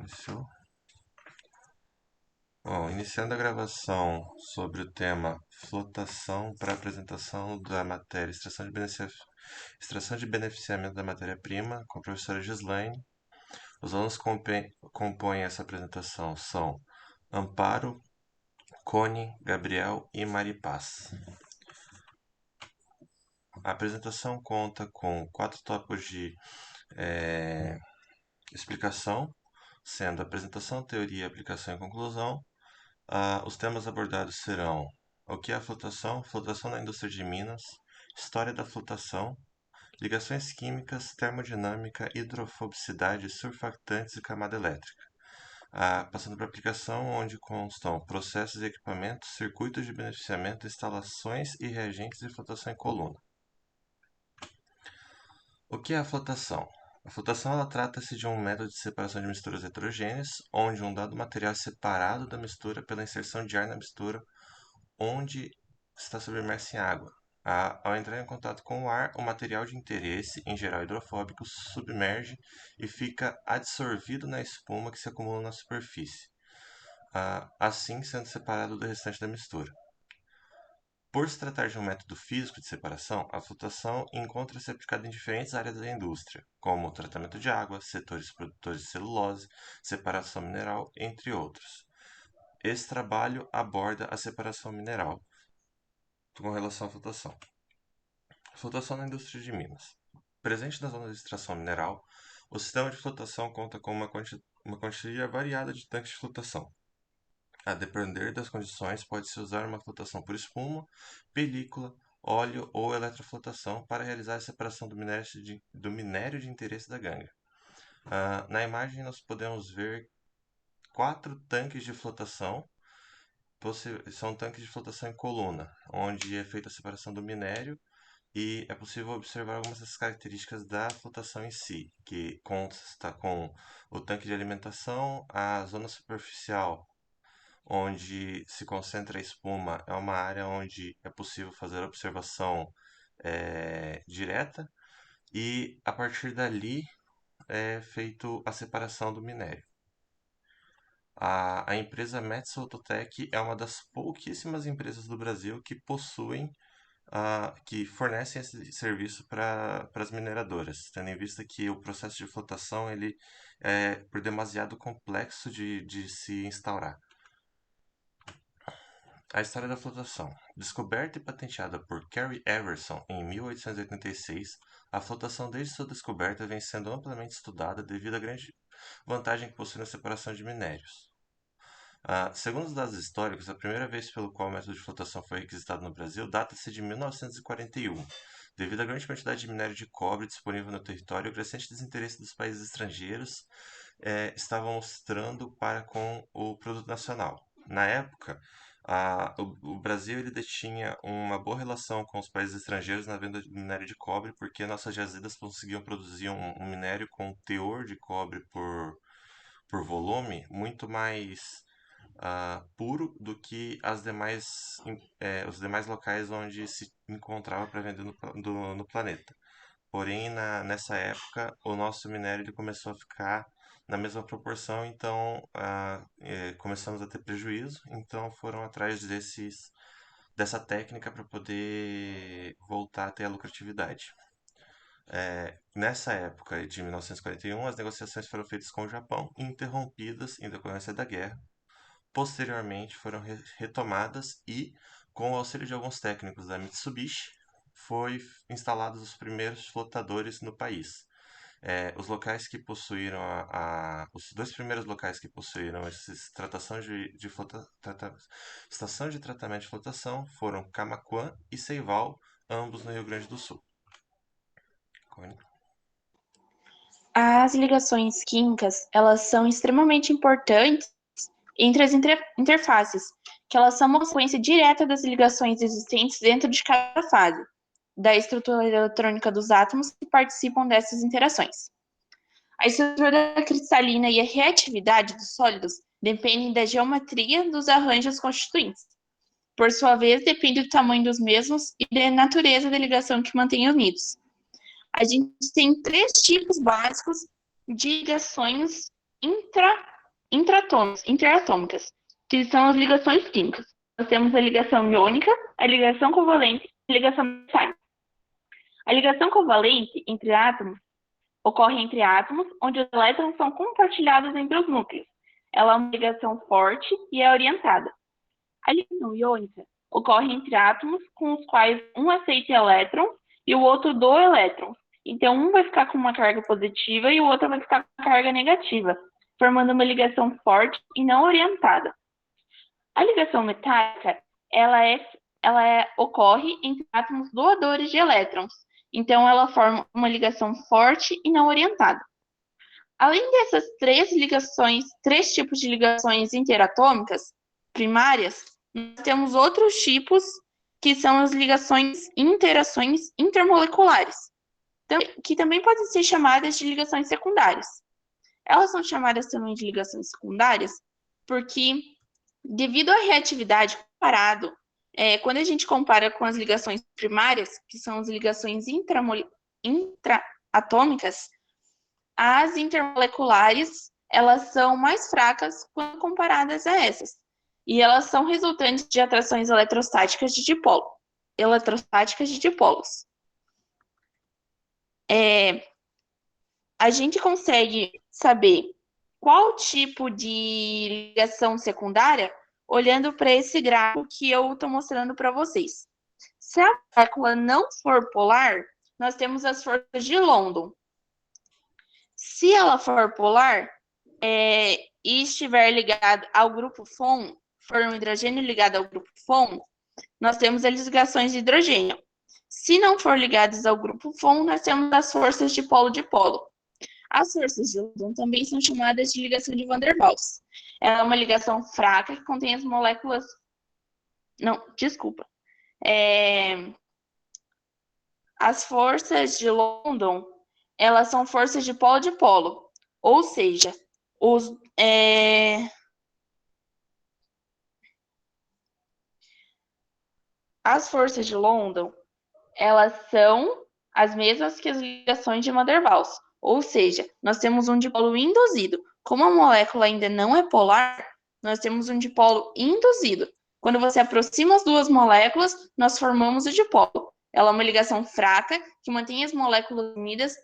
Iniciou. Bom, iniciando a gravação sobre o tema flotação para apresentação da matéria extração de beneficiamento da matéria-prima com a professora Gislaine. Os alunos que compõem essa apresentação são Amparo, Cone, Gabriel e Maripaz. A apresentação conta com 4 tópicos de explicação, sendo apresentação, teoria, aplicação e conclusão. Os temas abordados serão o que é a flotação, flotação na indústria de Minas, história da flotação, ligações químicas, termodinâmica, hidrofobicidade, surfactantes e camada elétrica. Passando para a aplicação, onde constam processos e equipamentos, circuitos de beneficiamento, instalações e reagentes de flotação em coluna. O que é a flotação? A flotação ela trata-se de um método de separação de misturas heterogêneas, onde um dado material é separado da mistura pela inserção de ar na mistura, onde está submerso em água. Ao entrar em contato com o ar, o material de interesse, em geral hidrofóbico, submerge e fica adsorvido na espuma que se acumula na superfície, assim sendo separado do restante da mistura. Por se tratar de um método físico de separação, a flotação encontra-se aplicada em diferentes áreas da indústria, como o tratamento de água, setores produtores de celulose, separação mineral, entre outros. Esse trabalho aborda a separação mineral com relação à flotação. Flotação na indústria de Minas. Presente na zona de extração mineral, o sistema de flotação conta com uma quantia variada de tanques de flotação. A depender das condições, pode-se usar uma flotação por espuma, película, óleo ou eletroflotação para realizar a separação do minério de interesse da ganga. Na imagem, nós podemos ver 4 tanques de flotação. São tanques de flotação em coluna, onde é feita a separação do minério e é possível observar algumas das características da flotação em si, que consta com o tanque de alimentação, a zona superficial onde se concentra a espuma é uma área onde é possível fazer observação direta e a partir dali é feito a separação do minério. A empresa Metso Outotec é uma das pouquíssimas empresas do Brasil que que fornecem esse serviço para as mineradoras, tendo em vista que o processo de flotação ele é por demasiado complexo de se instaurar. A história da flotação. Descoberta e patenteada por Carey Everson em 1886, a flotação desde sua descoberta vem sendo amplamente estudada devido à grande vantagem que possui na separação de minérios. Segundo os dados históricos, a primeira vez pelo qual o método de flotação foi requisitado no Brasil data-se de 1941. Devido à grande quantidade de minério de cobre disponível no território, o crescente desinteresse dos países estrangeiros estava mostrando para com o produto nacional. Na época, o Brasil ele detinha uma boa relação com os países estrangeiros na venda de minério de cobre, porque nossas jazidas conseguiam produzir um minério com teor de cobre por volume muito mais puro do que os demais locais onde se encontrava para vender no planeta. Porém, nessa época, o nosso minério ele começou a ficar na mesma proporção, então começamos a ter prejuízo, então foram atrás dessa técnica para poder voltar a ter a lucratividade. Nessa época de 1941, as negociações foram feitas com o Japão, interrompidas em decorrência da guerra. Posteriormente foram retomadas e, com o auxílio de alguns técnicos da Mitsubishi, foi instalados os primeiros flotadores no país. Os locais que possuíram os 2 primeiros locais que possuíram estação de tratamento de flotação foram Camaquã e Seival, ambos no Rio Grande do Sul. Cone. As ligações químicas, elas são extremamente importantes entre as interfaces, que elas são uma consequência direta das ligações existentes dentro de cada fase, da estrutura eletrônica dos átomos que participam dessas interações. A estrutura cristalina e a reatividade dos sólidos dependem da geometria dos arranjos constituintes. Por sua vez, depende do tamanho dos mesmos e da natureza da ligação que mantém unidos. A gente tem 3 tipos básicos de ligações interatômicas, que são as ligações químicas. Nós temos a ligação iônica, a ligação covalente e a ligação metálica. A ligação covalente entre átomos ocorre entre átomos onde os elétrons são compartilhados entre os núcleos. Ela é uma ligação forte e é orientada. A ligação iônica ocorre entre átomos com os quais um aceita elétrons e o outro doa elétrons. Então, um vai ficar com uma carga positiva e o outro vai ficar com carga negativa, formando uma ligação forte e não orientada. A ligação metálica, ocorre entre átomos doadores de elétrons. Então, ela forma uma ligação forte e não orientada. Além dessas três tipos de ligações interatômicas primárias, nós temos outros tipos que são as interações intermoleculares, que também podem ser chamadas de ligações secundárias. Elas são chamadas também de ligações secundárias porque, devido à reatividade comparado, quando a gente compara com as ligações primárias, que são as ligações intraatômicas, as intermoleculares, elas são mais fracas quando comparadas a essas. E elas são resultantes de atrações eletrostáticas de dipolos. A gente consegue saber qual tipo de ligação secundária olhando para esse gráfico que eu estou mostrando para vocês. Se a molécula não for polar, nós temos as forças de London. Se ela for polar e estiver ligada ao grupo FON, for um hidrogênio ligado ao grupo FON, nós temos as ligações de hidrogênio. Se não for ligadas ao grupo FON, nós temos as forças de polo-dipolo. As forças de London também são chamadas de ligação de Van der Waals. Ela é uma ligação fraca que contém as moléculas... Não, desculpa. As forças de London, elas são forças de polo-dipolo. Ou seja, as forças de London, elas são as mesmas que as ligações de Van der Waals. Ou seja, nós temos um dipolo induzido. Como a molécula ainda não é polar, nós temos um dipolo induzido. Quando você aproxima as duas moléculas, nós formamos o dipolo. Ela é uma ligação fraca que mantém as moléculas unidas,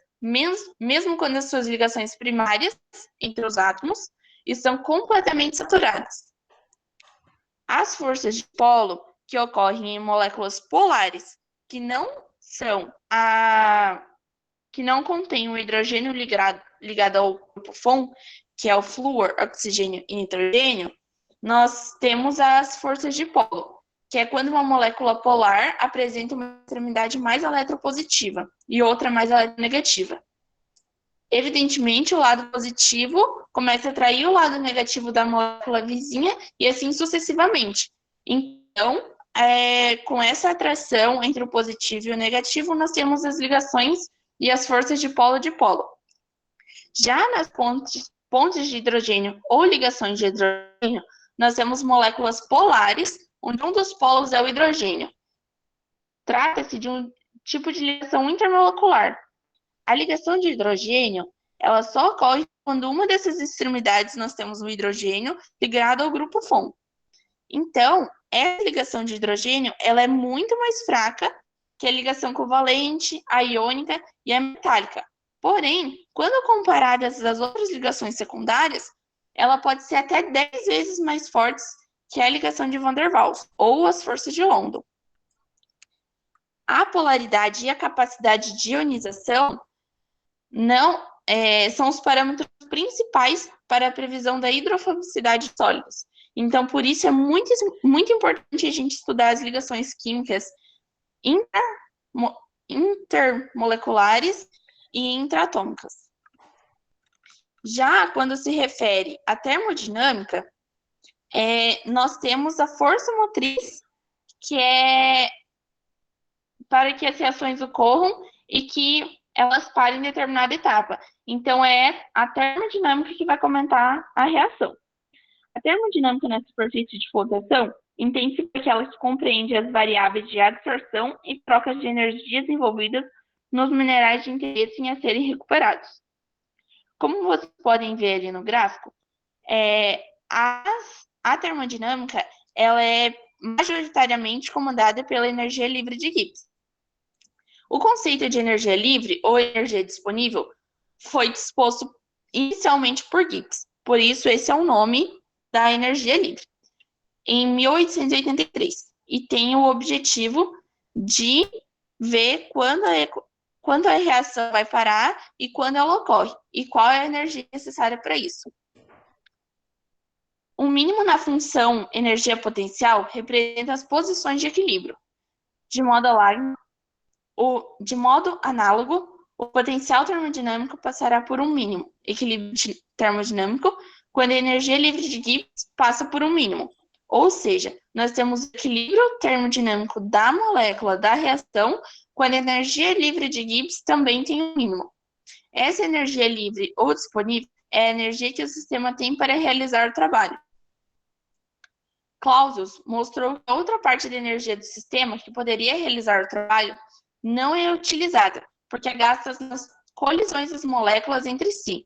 mesmo quando as suas ligações primárias entre os átomos estão completamente saturadas. As forças de polo, que ocorrem em moléculas polares, que não contêm o hidrogênio ligado ao grupo FON, que é o flúor, oxigênio e nitrogênio, nós temos as forças de polo, que é quando uma molécula polar apresenta uma extremidade mais eletropositiva e outra mais eletronegativa. Evidentemente, o lado positivo começa a atrair o lado negativo da molécula vizinha e assim sucessivamente. Então, com essa atração entre o positivo e o negativo, nós temos as ligações e as forças de polo-dipolo. Já nas pontes de hidrogênio ou ligações de hidrogênio, nós temos moléculas polares, onde um dos polos é o hidrogênio. Trata-se de um tipo de ligação intermolecular. A ligação de hidrogênio, ela só ocorre quando uma dessas extremidades nós temos um hidrogênio ligado ao grupo FON. Então, essa ligação de hidrogênio, ela é muito mais fraca que a ligação covalente, a iônica e a metálica. Porém, quando comparadas às outras ligações secundárias, ela pode ser até 10 vezes mais forte que a ligação de Van der Waals, ou as forças de London. A polaridade e a capacidade de ionização são os parâmetros principais para a previsão da hidrofobicidade de sólidos. Então, por isso é muito, muito importante a gente estudar as ligações químicas intermoleculares e intratômicas. Já quando se refere à termodinâmica, nós temos a força motriz, que é para que as reações ocorram e que elas parem em determinada etapa. Então, é a termodinâmica que vai comentar a reação. A termodinâmica na superfície de flotação entende-se porque ela compreende as variáveis de absorção e trocas de energias envolvidas nos minerais de interesse a serem recuperados. Como vocês podem ver ali no gráfico, A termodinâmica ela é majoritariamente comandada pela energia livre de Gibbs. O conceito de energia livre ou energia disponível foi disposto inicialmente por Gibbs, por isso esse é o nome da energia livre, em 1883, e tem o objetivo de ver quando a reação vai parar e quando ela ocorre, e qual é a energia necessária para isso. O mínimo na função energia potencial representa as posições de equilíbrio. De modo análogo, o potencial termodinâmico passará por um mínimo equilíbrio termodinâmico quando a energia livre de Gibbs passa por um mínimo. Ou seja, nós temos o equilíbrio termodinâmico da molécula da reação quando a energia livre de Gibbs também tem um mínimo. Essa energia livre ou disponível é a energia que o sistema tem para realizar o trabalho. Clausius mostrou que a outra parte da energia do sistema que poderia realizar o trabalho não é utilizada, porque é gasta nas colisões das moléculas entre si.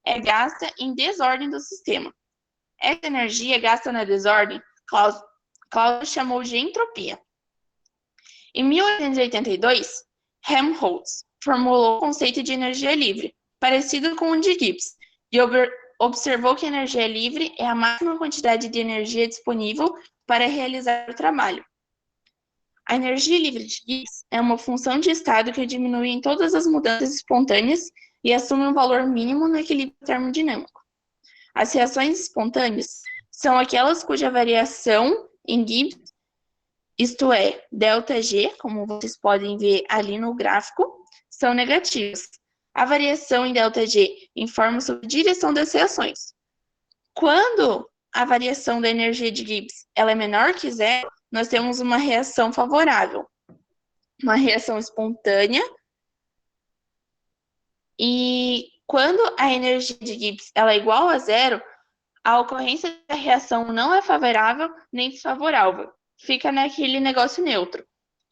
É gasta em desordem do sistema. Essa energia gasta na desordem, Clausius chamou de entropia. Em 1882, Helmholtz formulou o conceito de energia livre, parecido com o de Gibbs, e observou que a energia livre é a máxima quantidade de energia disponível para realizar o trabalho. A energia livre de Gibbs é uma função de estado que diminui em todas as mudanças espontâneas e assume um valor mínimo no equilíbrio termodinâmico. As reações espontâneas são aquelas cuja variação em Gibbs, isto é, ΔG, como vocês podem ver ali no gráfico, são negativas. A variação em ΔG informa sobre a direção das reações. Quando a variação da energia de Gibbs ela é menor que zero, nós temos uma reação favorável, uma reação espontânea. E quando a energia de Gibbs ela é igual a zero, a ocorrência da reação não é favorável nem desfavorável. Fica naquele negócio neutro.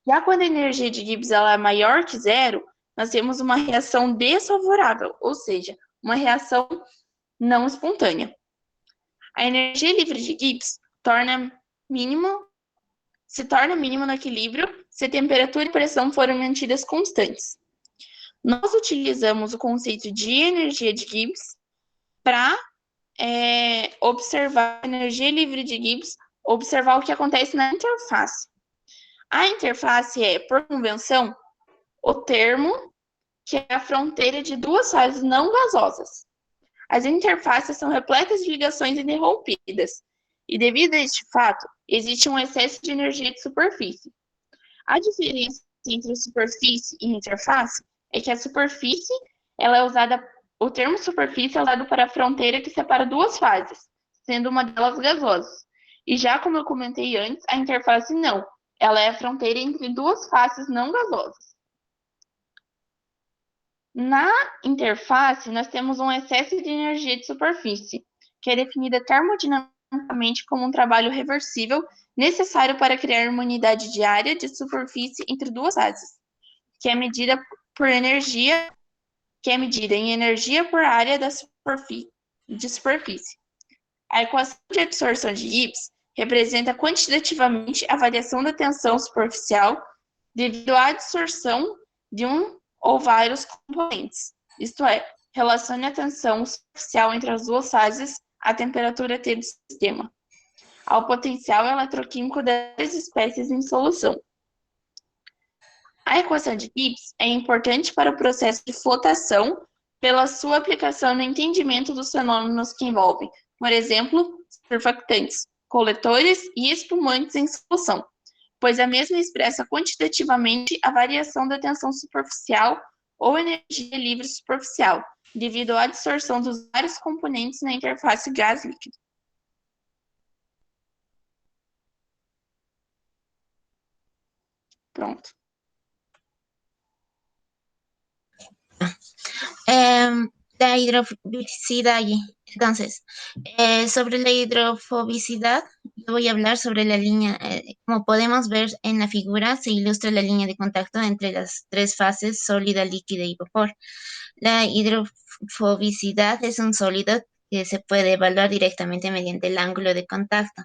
Já quando a energia de Gibbs ela é maior que zero, nós temos uma reação desfavorável, ou seja, uma reação não espontânea. A energia livre de Gibbs se torna mínima no equilíbrio se a temperatura e pressão forem mantidas constantes. Nós utilizamos o conceito de energia de Gibbs para observar a energia livre de Gibbs, observar o que acontece na interface. A interface é, por convenção, o termo que é a fronteira de duas fases não gasosas. As interfaces são repletas de ligações interrompidas, e devido a este fato, existe um excesso de energia de superfície. A diferença entre superfície e interface é que a superfície, ela é usada, o termo superfície é usado para a fronteira que separa duas fases, sendo uma delas gasosa. E já como eu comentei antes, a interface não, ela é a fronteira entre duas faces não gasosas. Na interface, nós temos um excesso de energia de superfície, que é definida termodinamicamente como um trabalho reversível necessário para criar uma unidade de área de superfície entre duas fases, que é medida em energia por área de superfície. A equação de absorção de Gibbs representa quantitativamente a variação da tensão superficial devido à adsorção de um ou vários componentes, isto é, relacione a tensão superficial entre as duas fases à temperatura T do sistema, ao potencial eletroquímico das espécies em solução. A equação de Gibbs é importante para o processo de flotação pela sua aplicação no entendimento dos fenômenos que envolvem, por exemplo, surfactantes, coletores e espumantes em solução, pois a mesma expressa quantitativamente a variação da tensão superficial ou energia livre superficial, devido à distorção dos vários componentes na interface gás-líquido. Pronto. La hidrofobicidad. Entonces, sobre la hidrofobicidad, yo voy a hablar sobre la línea. Como podemos ver en la figura, se ilustra la línea de contacto entre las tres fases, sólida, líquida y vapor. La hidrofobicidad es un sólido que se puede evaluar directamente mediante el ángulo de contacto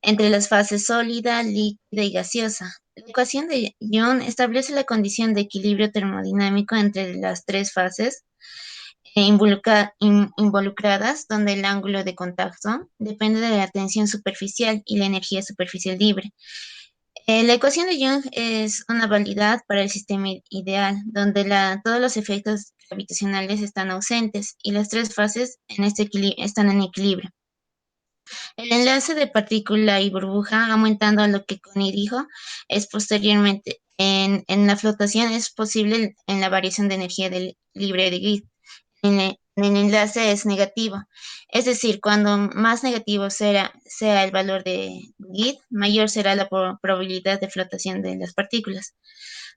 entre las fases sólida, líquida y gaseosa. La ecuación de Young establece la condición de equilibrio termodinámico entre las tres fases involucradas, donde el ángulo de contacto depende de la tensión superficial y la energía superficial libre. La ecuación de Young es una validad para el sistema ideal, donde todos los efectos gravitacionales están ausentes y las tres fases están en equilibrio. El enlace de partícula y burbuja, aumentando a lo que Connie dijo, es posteriormente en la flotación es posible en la variación de energía libre de Gibbs. En el enlace es negativo. Es decir, cuando más negativo sea el valor de Gibbs, mayor será la probabilidad de flotación de las partículas.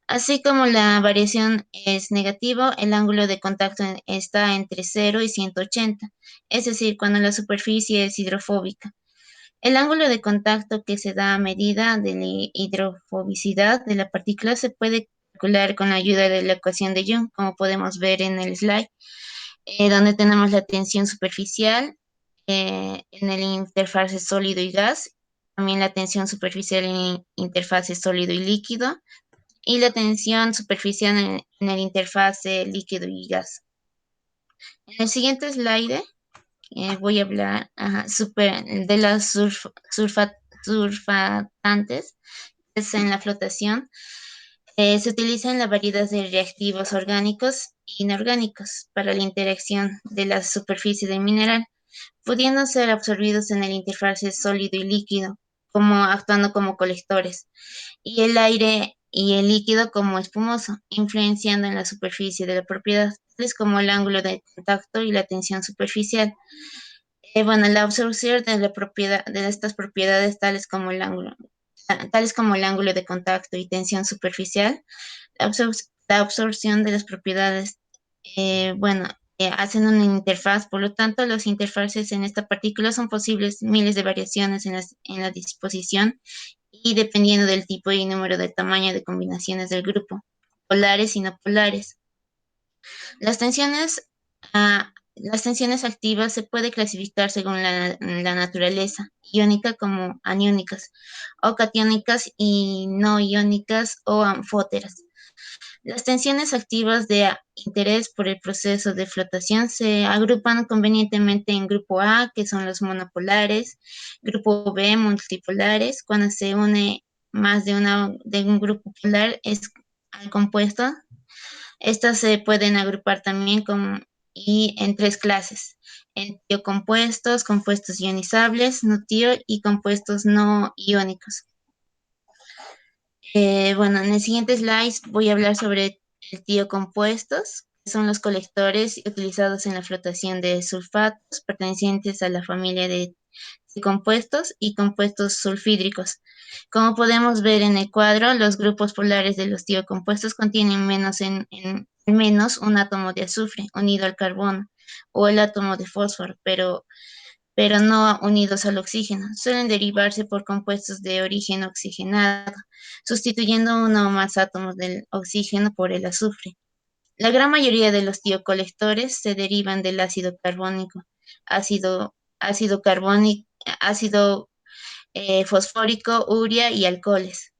Así como la variación es negativo, el ángulo de contacto está entre 0 y 180, es decir, cuando la superficie es hidrofóbica. El ángulo de contacto que se da a medida de la hidrofobicidad de la partícula se puede calcular con la ayuda de la ecuación de Young, como podemos ver en el slide, donde tenemos la tensión superficial en el interfase sólido y gas, también la tensión superficial en interfase sólido y líquido, y la tensión superficial en el interfase líquido y gas. En el siguiente slide voy a hablar de las surfatantes, es en la flotación. Se utilizan la variedad de reactivos orgánicos e inorgánicos para la interacción de la superficie del mineral, pudiendo ser absorbidos en el interfase sólido y líquido, actuando como colectores, y el aire y el líquido como espumoso, influenciando en la superficie de la propiedad, tales como el ángulo de contacto y la tensión superficial. Bueno, la absorción de estas propiedades, tales como el ángulo de contacto y tensión superficial, la absorción de las propiedades, hacen una interfaz. Por lo tanto, los interfaces en esta partícula son posibles miles de variaciones en la disposición y dependiendo del tipo y número de tamaño de combinaciones del grupo, polares y no polares. Las tensiones, las tensiones activas se puede clasificar según la naturaleza, iónica como aniónicas, o catiónicas y no iónicas o anfóteras. Las tensiones activas de interés por el proceso de flotación se agrupan convenientemente en grupo A, que son los monopolares, grupo B, multipolares. Cuando se une más de un grupo polar al compuesto, estas se pueden agrupar también en tres clases: en tiocompuestos, compuestos ionizables, no tio y compuestos no iónicos. En el siguiente slide voy a hablar sobre el tiocompuestos, que son los colectores utilizados en la flotación de sulfatos pertenecientes a la familia de compuestos y compuestos sulfídricos. Como podemos ver en el cuadro, los grupos polares de los tiocompuestos contienen menos un átomo de azufre unido al carbono o el átomo de fósforo, pero no unidos al oxígeno. Suelen derivarse por compuestos de origen oxigenado, sustituyendo uno o más átomos del oxígeno por el azufre. La gran mayoría de los tiocolectores se derivan del ácido carbónico, ácido carbónico, ácido fosfórico, urea y alcoholes.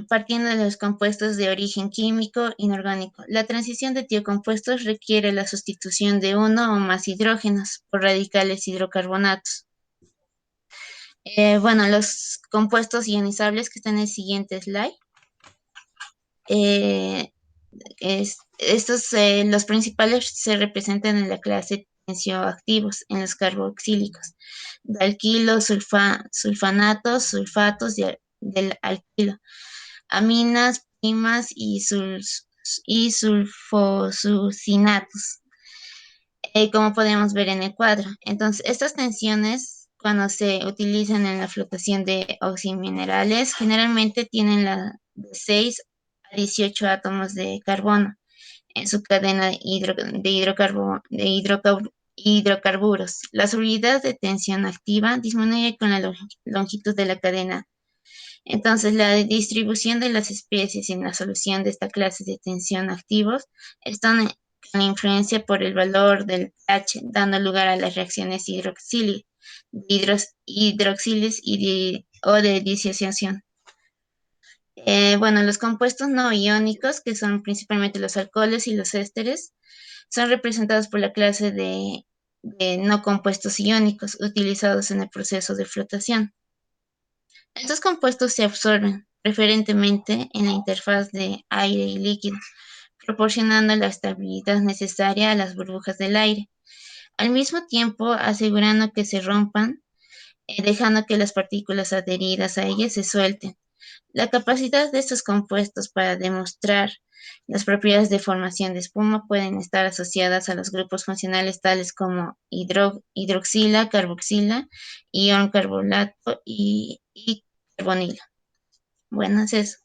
Partiendo de los compuestos de origen químico inorgánico. La transición de tiocompuestos requiere la sustitución de uno o más hidrógenos por radicales hidrocarbonatos. Los compuestos ionizables que están en el siguiente slide. Los principales se representan en la clase tensioactivos, en los carboxílicos, alquilos, sulfanatos, sulfatos del alquilo, aminas, primas y sulfosucinatos, como podemos ver en el cuadro. Entonces, estas tensiones, cuando se utilizan en la flotación de oximinerales, generalmente tienen de 6 a 18 átomos de carbono en su cadena de hidrocarburos. La solubilidad de tensión activa disminuye con la longitud de la cadena. Entonces, la distribución de las especies en la solución de esta clase de tensión activos están con influencia por el valor del pH, dando lugar a las reacciones hidroxiles o de disociación. Bueno, los compuestos no iónicos, que son principalmente los alcoholes y los ésteres, son representados por la clase de no compuestos iónicos utilizados en el proceso de flotación. Estos compuestos se absorben preferentemente en la interfaz de aire y líquido, proporcionando la estabilidad necesaria a las burbujas del aire, al mismo tiempo asegurando que se rompan, dejando que las partículas adheridas a ellas se suelten. La capacidad de estos compuestos para demostrar las propiedades de formación de espuma pueden estar asociadas a los grupos funcionales tales como hidroxila, carboxila, ion carbolato y carbonilo. Bueno, es eso.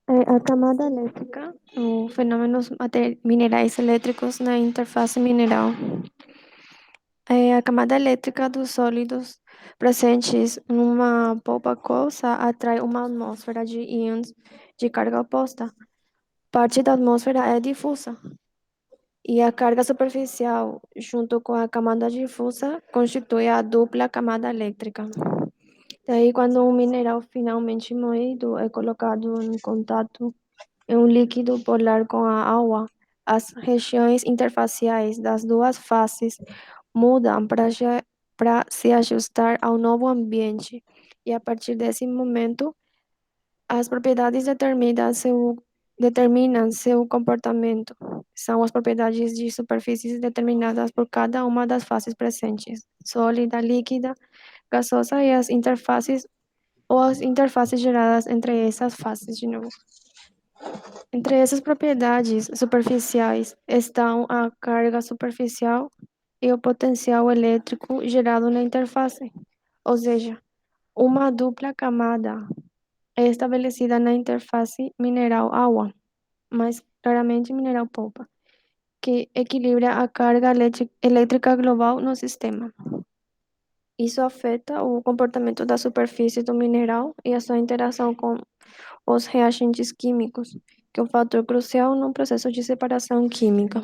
A camada elétrica ou fenômenos minerais elétricos na interface mineral. A camada elétrica dos sólidos presentes numa polpa aquosa atrai uma atmosfera de íons de carga oposta. Parte da atmosfera é difusa e a carga superficial, junto com a camada difusa, constitui a dupla camada elétrica. Daí, quando um mineral finalmente moído é colocado em contato em um líquido polar com a água, as regiões interfaciais das duas faces mudam para se ajustar ao novo ambiente, e a partir desse momento, as propriedades determinam seu comportamento. São as propriedades de superfícies determinadas por cada uma das faces presentes, sólida, líquida, gasosa e as interfaces ou as interfaces geradas entre essas faces de novo. Entre essas propriedades superficiais estão a carga superficial e o potencial elétrico gerado na interface, ou seja, uma dupla camada é estabelecida na interface mineral-água, mais claramente mineral-polpa, que equilibra a carga elétrica global no sistema. Isso afeta o comportamento da superfície do mineral e a sua interação com os reagentes químicos, que é um fator crucial no processo de separação química.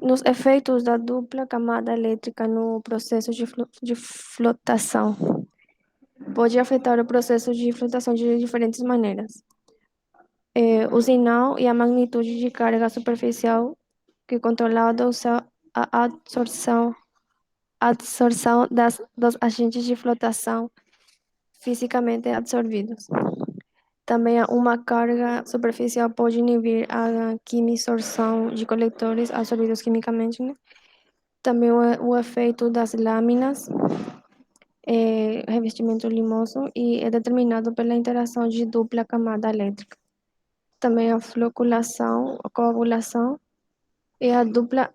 Nos efeitos da dupla camada elétrica no processo de flotação, pode afetar o processo de flotação de diferentes maneiras. O sinal e a magnitude de carga superficial que controlada a absorção dos agentes de flotação fisicamente absorvidos. Também uma carga superficial pode inibir a quimisorção de coletores absorvidos quimicamente, né? Também o efeito das lâminas, revestimento limoso, e é determinado pela interação de dupla camada elétrica. Também a floculação, a coagulação e a dupla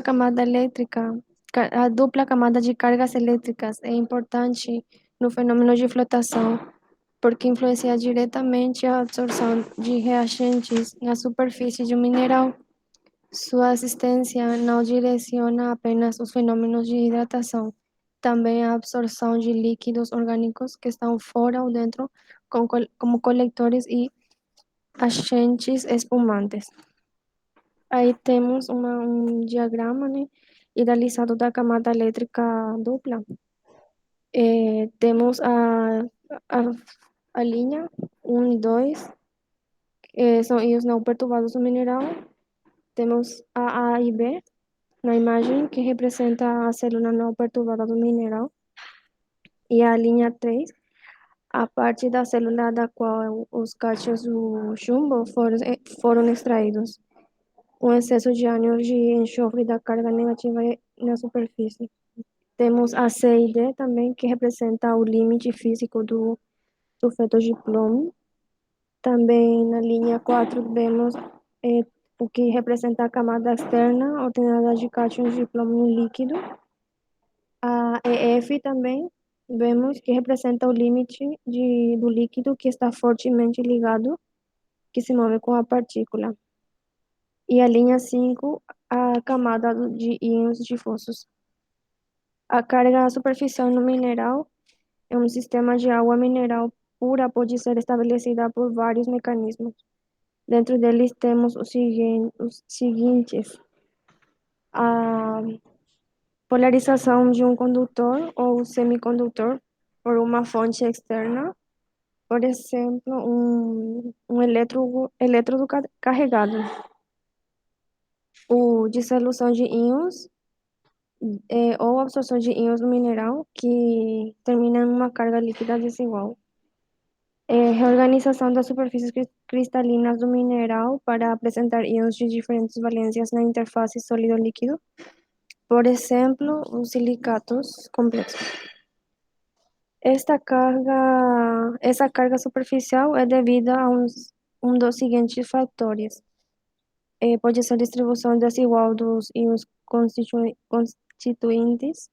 camada elétrica, a dupla camada de cargas elétricas é importante no fenômeno de flotação, porque influencia diretamente a absorção de reagentes na superfície de um mineral. Sua assistência não direciona apenas os fenômenos de hidratação, também a absorção de líquidos orgânicos que estão fora ou dentro, como coletores e agentes espumantes. Aí temos um diagrama, né, idealizado da camada elétrica dupla. Temos a linha 1 e 2, são íons não perturbados do mineral. Temos a e B na imagem, que representa a célula não perturbada do mineral. E a linha 3, a parte da célula da qual os cachos do chumbo foram extraídos. Um excesso de ânions de enxofre da carga negativa na superfície. Temos a C e D também, que representa o limite físico do sulfeto de plomo. Também na linha 4 vemos o que representa a camada externa ordenada de cátions de plomo no líquido. A EF também vemos que representa o limite do líquido que está fortemente ligado, que se move com a partícula. E a linha 5, a camada de íons difusos. A carga superficial no mineral é um sistema de água mineral pura pode ser estabelecida por vários mecanismos. Dentro deles temos os seguintes: a polarização de um condutor ou semicondutor por uma fonte externa, por exemplo, um elétrodo carregado. O dissolução de íons ou absorção de íons no mineral que termina em uma carga líquida desigual. Reorganização das superfícies cristalinas do mineral para apresentar íons de diferentes valências na interface sólido-líquido, por exemplo, os silicatos complexos. Essa carga superficial é devida a um dos seguintes fatores. Pode ser distribuição desigual dos íons constituintes,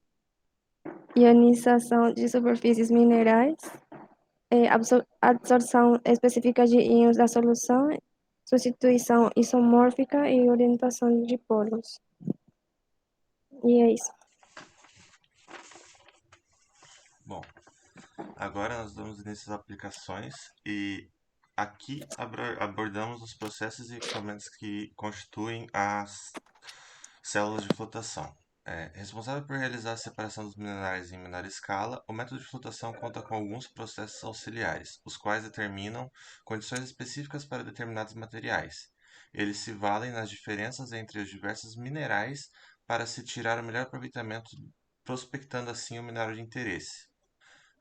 ionização de superfícies minerais, absorção específica de íons da solução, substituição isomórfica e orientação de polos. E é isso. Bom, agora nós damos início às aplicações e aqui abordamos os processos e equipamentos que constituem as células de flotação. Responsável por realizar a separação dos minerais em menor escala, o método de flotação conta com alguns processos auxiliares, os quais determinam condições específicas para determinados materiais. Eles se valem nas diferenças entre os diversos minerais para se tirar o melhor aproveitamento, prospectando assim o mineral de interesse.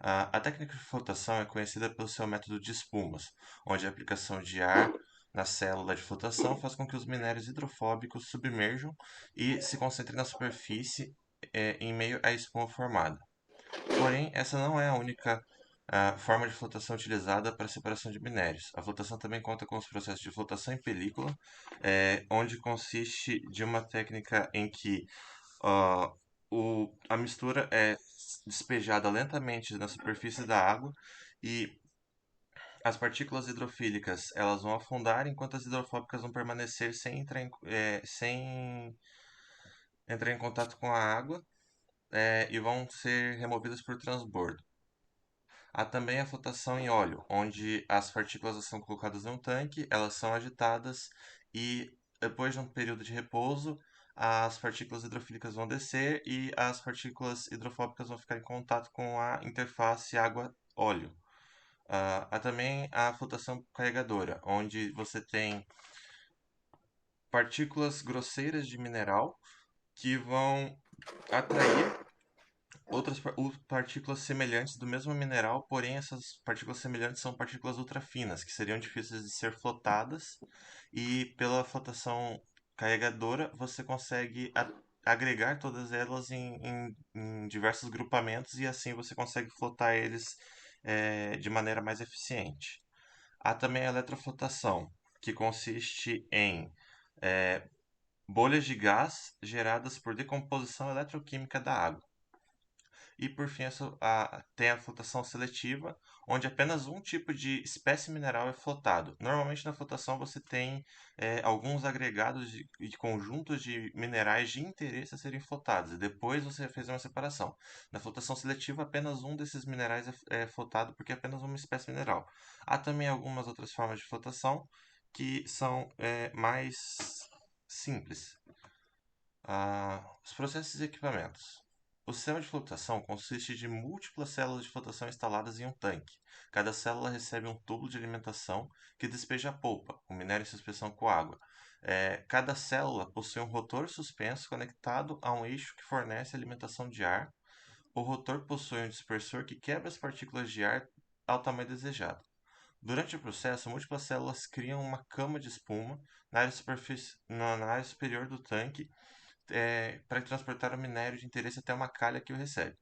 A técnica de flotação é conhecida pelo seu método de espumas, onde a aplicação de ar na célula de flotação faz com que os minérios hidrofóbicos submerjam e se concentrem na superfície em meio à espuma formada. Porém, essa não é a única forma de flotação utilizada para a separação de minérios. A flotação também conta com os processos de flotação em película, onde consiste de uma técnica em que a mistura é despejada lentamente na superfície da água e as partículas hidrofílicas elas vão afundar enquanto as hidrofóbicas vão permanecer sem entrar em contato com a água e vão ser removidas por transbordo. Há também a flotação em óleo, onde as partículas são colocadas em um tanque, elas são agitadas e depois de um período de repouso, as partículas hidrofílicas vão descer e as partículas hidrofóbicas vão ficar em contato com a interface água-óleo. Há também a flotação carregadora, onde você tem partículas grosseiras de mineral que vão atrair outras partículas semelhantes do mesmo mineral, porém essas partículas semelhantes são partículas ultrafinas, que seriam difíceis de ser flotadas, e pela flotação carregadora você consegue agregar todas elas em diversos grupamentos e assim você consegue flotar eles de maneira mais eficiente. Há também a eletroflotação, que consiste em bolhas de gás geradas por decomposição eletroquímica da água. E por fim, tem a flotação seletiva, onde apenas um tipo de espécie mineral é flotado. Normalmente na flotação você tem alguns agregados e conjuntos de minerais de interesse a serem flotados, e depois você fez uma separação. Na flotação seletiva, apenas um desses minerais é flotado porque é apenas uma espécie mineral. Há também algumas outras formas de flotação que são mais simples. Os processos e equipamentos. O sistema de flotação consiste de múltiplas células de flotação instaladas em um tanque. Cada célula recebe um tubo de alimentação que despeja a polpa, o minério em suspensão com água. Cada célula possui um rotor suspenso conectado a um eixo que fornece alimentação de ar. O rotor possui um dispersor que quebra as partículas de ar ao tamanho desejado. Durante o processo, múltiplas células criam uma cama de espuma na área superior do tanque para transportar o minério de interesse até uma calha que o recebe,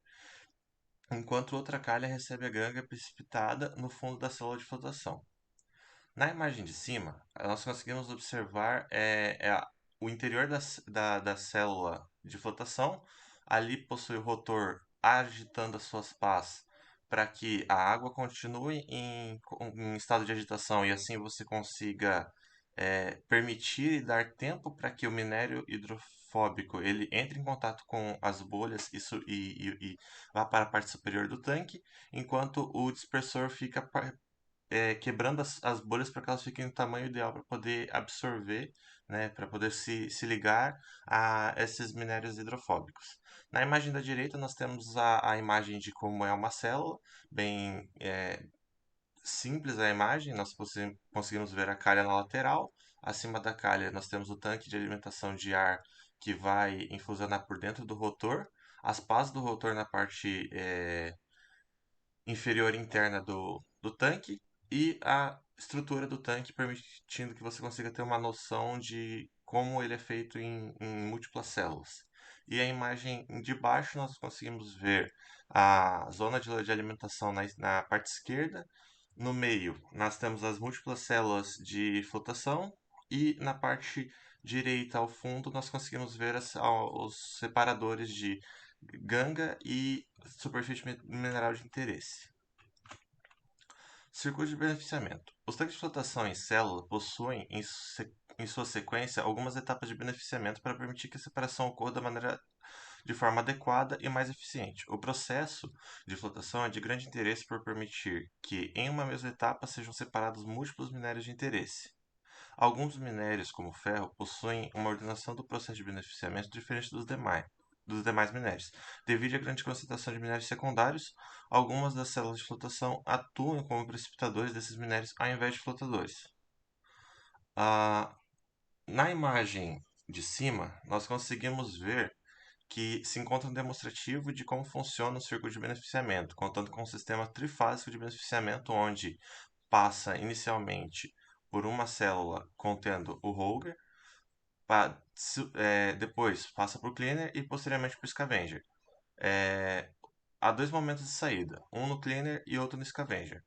enquanto outra calha recebe a ganga precipitada no fundo da célula de flotação. Na imagem de cima, nós conseguimos observar o interior da célula de flotação. Ali possui o rotor agitando as suas pás para que a água continue em estado de agitação e assim você consiga permitir e dar tempo para que o minério hidrofóbico ele entre em contato com as bolhas e vá para a parte superior do tanque, enquanto o dispersor fica quebrando as bolhas para que elas fiquem no tamanho ideal para poder absorver, né, para poder se ligar a esses minérios hidrofóbicos. Na imagem da direita, nós temos a imagem de como é uma célula, bem simples a imagem, nós conseguimos ver a calha na lateral. Acima da calha, nós temos o tanque de alimentação de ar que vai infusionar por dentro do rotor, as pás do rotor na parte inferior interna do tanque e a estrutura do tanque, permitindo que você consiga ter uma noção de como ele é feito em múltiplas células. E a imagem de baixo nós conseguimos ver a zona de alimentação na parte esquerda. No meio nós temos as múltiplas células de flotação e na parte direita ao fundo nós conseguimos ver os separadores de ganga e superfície mineral de interesse. Circuito de beneficiamento. Os tanques de flotação em célula possuem em sua sequência algumas etapas de beneficiamento para permitir que a separação ocorra de forma adequada e mais eficiente. O processo de flotação é de grande interesse por permitir que em uma mesma etapa sejam separados múltiplos minérios de interesse. Alguns minérios, como o ferro, possuem uma ordenação do processo de beneficiamento diferente dos demais minérios. Devido à grande concentração de minérios secundários, algumas das células de flotação atuam como precipitadores desses minérios ao invés de flotadores. Na imagem de cima, nós conseguimos ver que se encontra um demonstrativo de como funciona o círculo de beneficiamento, contando com um sistema trifásico de beneficiamento, onde passa inicialmente por uma célula contendo o Holger, depois passa para o cleaner e posteriormente para o scavenger. Há dois momentos de saída, um no cleaner e outro no scavenger.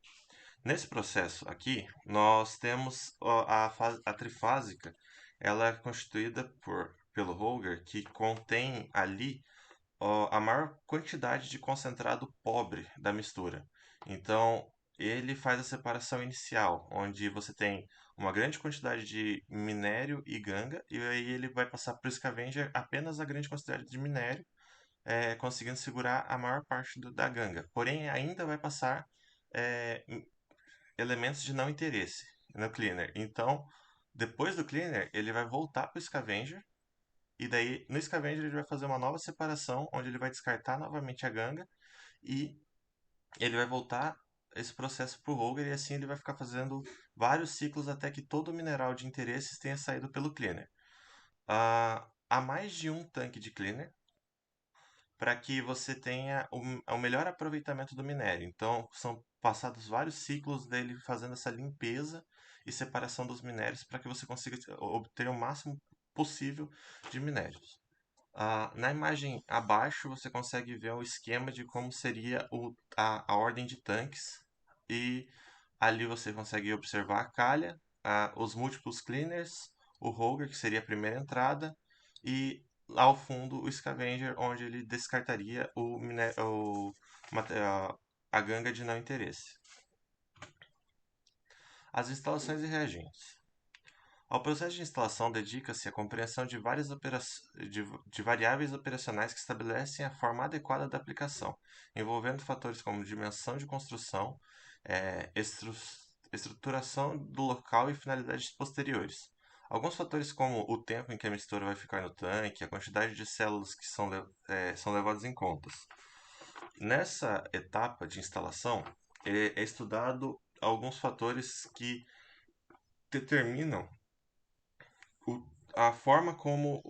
Nesse processo aqui, nós temos a trifásica, ela é constituída pelo Holger, que contém ali a maior quantidade de concentrado pobre da mistura. Então, ele faz a separação inicial, onde você tem uma grande quantidade de minério e ganga, e aí ele vai passar para o scavenger apenas a grande quantidade de minério, conseguindo segurar a maior parte da ganga. Porém, ainda vai passar elementos de não interesse no cleaner. Então, depois do cleaner, ele vai voltar para o scavenger e daí, no scavenger, ele vai fazer uma nova separação, onde ele vai descartar novamente a ganga e ele vai voltar esse processo para o Holger e assim ele vai ficar fazendo vários ciclos até que todo o mineral de interesses tenha saído pelo cleaner. Há mais de um tanque de cleaner para que você tenha o melhor aproveitamento do minério. Então, são passados vários ciclos dele fazendo essa limpeza e separação dos minérios para que você consiga obter o máximo possível de minérios. Na imagem abaixo você consegue ver o esquema de como seria a ordem de tanques e ali você consegue observar a calha, os múltiplos cleaners, o Holger, que seria a primeira entrada, e lá ao fundo o Scavenger, onde ele descartaria a ganga de não interesse. As instalações e reagentes. Ao processo de instalação dedica-se à compreensão de variáveis operacionais que estabelecem a forma adequada da aplicação, envolvendo fatores como dimensão de construção, estruturação do local e finalidades posteriores. Alguns fatores como o tempo em que a mistura vai ficar no tanque, a quantidade de células que são levados em conta. Nessa etapa de instalação, é estudado alguns fatores que determinam a forma como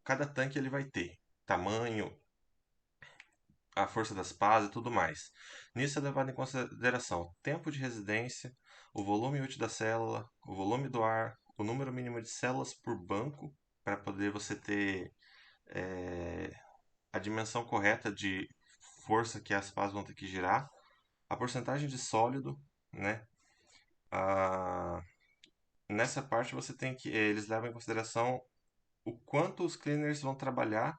cada tanque ele vai ter, tamanho, a força das pás e tudo mais. Nisso é levado em consideração tempo de residência, o volume útil da célula, o volume do ar, o número mínimo de células por banco, para poder você ter a dimensão correta de força que as pás vão ter que girar, a porcentagem de sólido, né? Nessa parte você tem que eles levam em consideração o quanto os cleaners vão trabalhar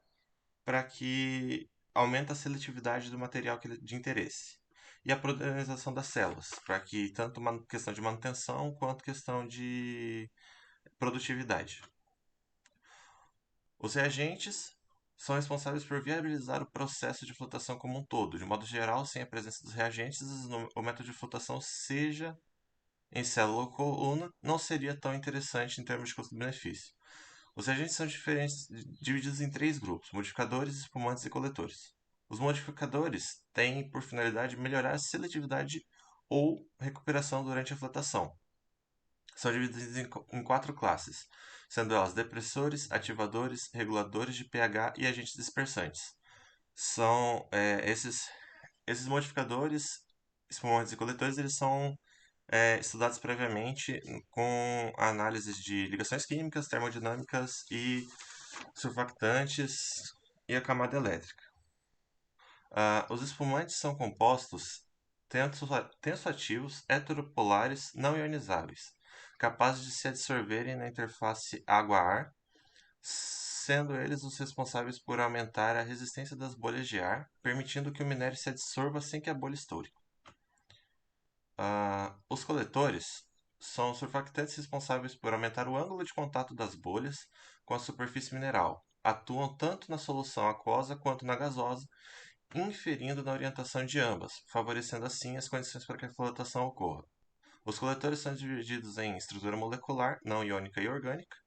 para que aumente a seletividade do material de interesse. E a padronização das células, para que tanto uma questão de manutenção quanto questão de produtividade. Os reagentes são responsáveis por viabilizar o processo de flotação como um todo. De modo geral, sem a presença dos reagentes, o método de flotação, seja em célula ou coluna, não seria tão interessante em termos de custo-benefício. Os reagentes são divididos em três grupos: modificadores, espumantes e coletores. Os modificadores têm por finalidade melhorar a seletividade ou recuperação durante a flotação. São divididos em quatro classes, sendo elas depressores, ativadores, reguladores de pH e agentes dispersantes. São esses modificadores, espumantes e coletores, eles são estudados previamente com análises de ligações químicas, termodinâmicas e surfactantes e a camada elétrica. Os espumantes são compostos tensoativos heteropolares não ionizáveis, capazes de se absorverem na interface água-ar, sendo eles os responsáveis por aumentar a resistência das bolhas de ar, permitindo que o minério se absorva sem que a bolha estoure. Os coletores são surfactantes responsáveis por aumentar o ângulo de contato das bolhas com a superfície mineral. Atuam tanto na solução aquosa quanto na gasosa, inferindo na orientação de ambas, favorecendo assim as condições para que a flotação ocorra. Os coletores são divididos em estrutura molecular, não iônica e orgânica,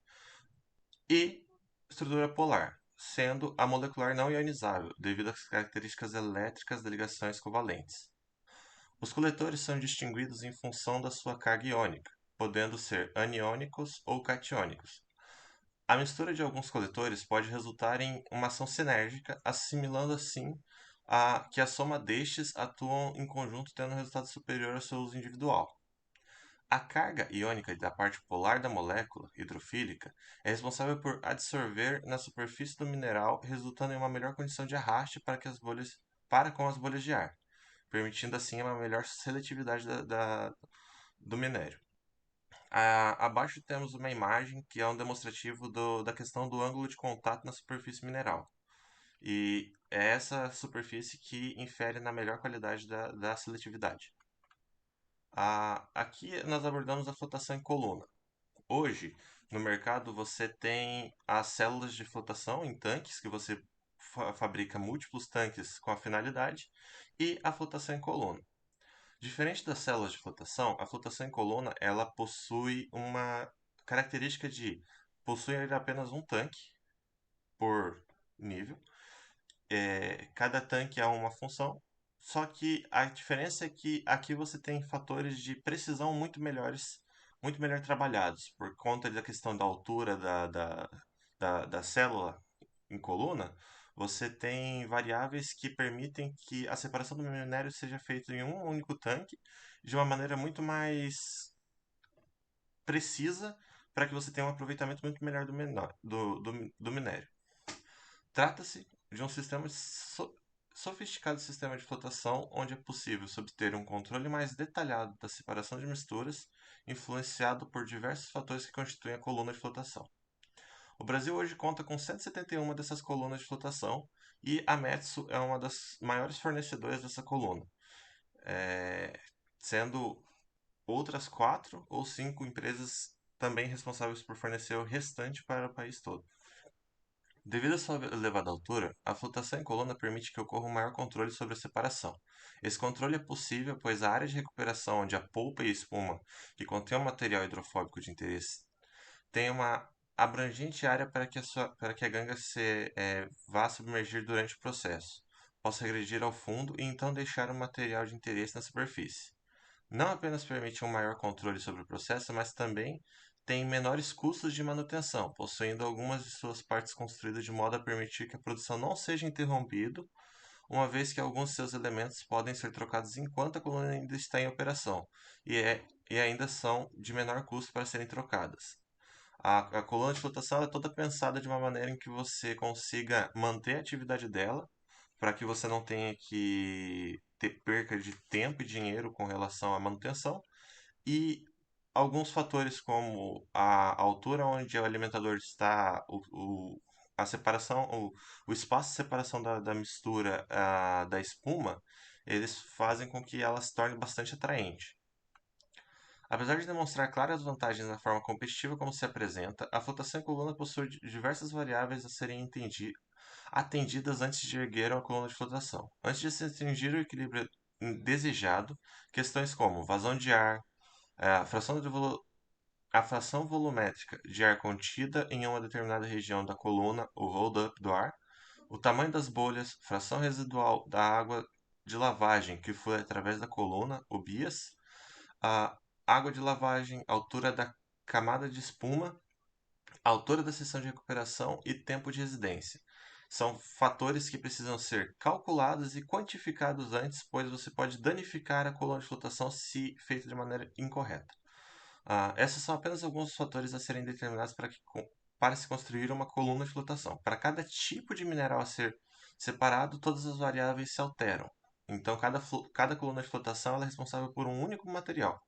e estrutura polar, sendo a molecular não ionizável, devido às características elétricas das ligações covalentes. Os coletores são distinguidos em função da sua carga iônica, podendo ser aniônicos ou catiônicos. A mistura de alguns coletores pode resultar em uma ação sinérgica, assimilando assim que a soma destes atuam em conjunto tendo um resultado superior ao seu uso individual. A carga iônica da parte polar da molécula hidrofílica é responsável por adsorver na superfície do mineral, resultando em uma melhor condição de arraste para com as bolhas de ar, permitindo assim uma melhor seletividade do minério. Abaixo temos uma imagem que é um demonstrativo da questão do ângulo de contato na superfície mineral. E é essa superfície que infere na melhor qualidade da seletividade. Aqui nós abordamos a flotação em coluna. Hoje, no mercado, você tem as células de flotação em tanques, que você fabrica múltiplos tanques com a finalidade, e a flotação em coluna. Diferente das células de flotação, a flotação em coluna ela possui uma característica de possuir apenas um tanque por nível. Cada tanque é uma função, só que a diferença é que aqui você tem fatores de precisão muito melhor trabalhados, por conta da questão da altura da célula em coluna, você tem variáveis que permitem que a separação do minério seja feita em um único tanque de uma maneira muito mais precisa para que você tenha um aproveitamento muito melhor do minério. Trata-se de um sofisticado sistema de flotação onde é possível se obter um controle mais detalhado da separação de misturas, influenciado por diversos fatores que constituem a coluna de flotação. O Brasil hoje conta com 171 dessas colunas de flotação e a Metso é uma das maiores fornecedoras dessa coluna, sendo outras 4 ou 5 empresas também responsáveis por fornecer o restante para o país todo. Devido à sua elevada altura, a flotação em coluna permite que ocorra um maior controle sobre a separação. Esse controle é possível pois a área de recuperação onde a polpa e a espuma, que contém o material hidrofóbico de interesse, tem uma abrangente área para que a ganga vá submergir durante o processo, possa regredir ao fundo e então deixar o material de interesse na superfície. Não apenas permite um maior controle sobre o processo, mas também tem menores custos de manutenção, possuindo algumas de suas partes construídas de modo a permitir que a produção não seja interrompida, uma vez que alguns de seus elementos podem ser trocados enquanto a coluna ainda está em operação, e ainda são de menor custo para serem trocadas. A coluna de flotação é toda pensada de uma maneira em que você consiga manter a atividade dela, para que você não tenha que ter perca de tempo e dinheiro com relação à manutenção, e alguns fatores como a altura onde o alimentador está, a separação, o espaço de separação da mistura da espuma, eles fazem com que ela se torne bastante atraente. Apesar de demonstrar claras vantagens na forma competitiva como se apresenta, a flotação em coluna possui diversas variáveis a serem atendidas antes de erguer uma coluna de flotação. Antes de se atingir o equilíbrio desejado, questões como vazão de ar, a a fração volumétrica de ar contida em uma determinada região da coluna, o hold-up do ar, o tamanho das bolhas, fração residual da água de lavagem que flui através da coluna, o bias, a água de lavagem, altura da camada de espuma, altura da seção de recuperação e tempo de residência. São fatores que precisam ser calculados e quantificados antes, pois você pode danificar a coluna de flotação se feito de maneira incorreta. Esses são apenas alguns fatores a serem determinados para se construir uma coluna de flotação. Para cada tipo de mineral a ser separado, todas as variáveis se alteram. Então, cada coluna de flotação é responsável por um único material.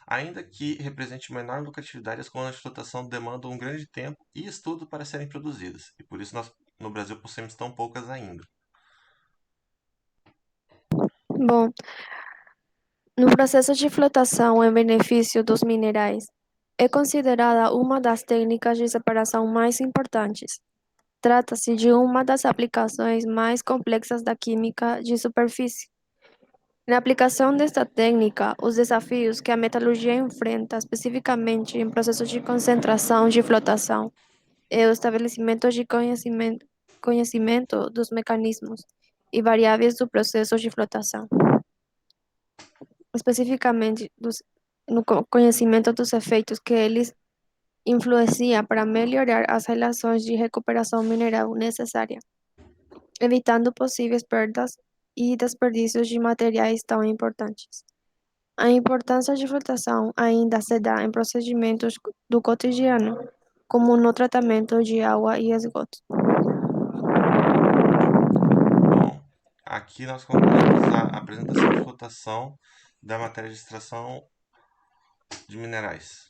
Ainda que represente uma enorme lucratividade, as colunas de flotação demandam um grande tempo e estudo para serem produzidas. E por isso nós, no Brasil, possuímos tão poucas ainda. Bom, no processo de flotação em benefício dos minerais, é considerada uma das técnicas de separação mais importantes. Trata-se de uma das aplicações mais complexas da química de superfície. Na aplicação desta técnica, os desafios que a metalurgia enfrenta, especificamente em processos de concentração de flotação, é o estabelecimento de conhecimento dos mecanismos e variáveis do processo de flotação, especificamente no conhecimento dos efeitos que eles influenciam para melhorar as relações de recuperação mineral necessárias, evitando possíveis perdas e desperdícios de materiais tão importantes. A importância de flotação ainda se dá em procedimentos do cotidiano, como no tratamento de água e esgotos. Bom, aqui nós concluímos a apresentação de flotação da matéria de extração de minerais.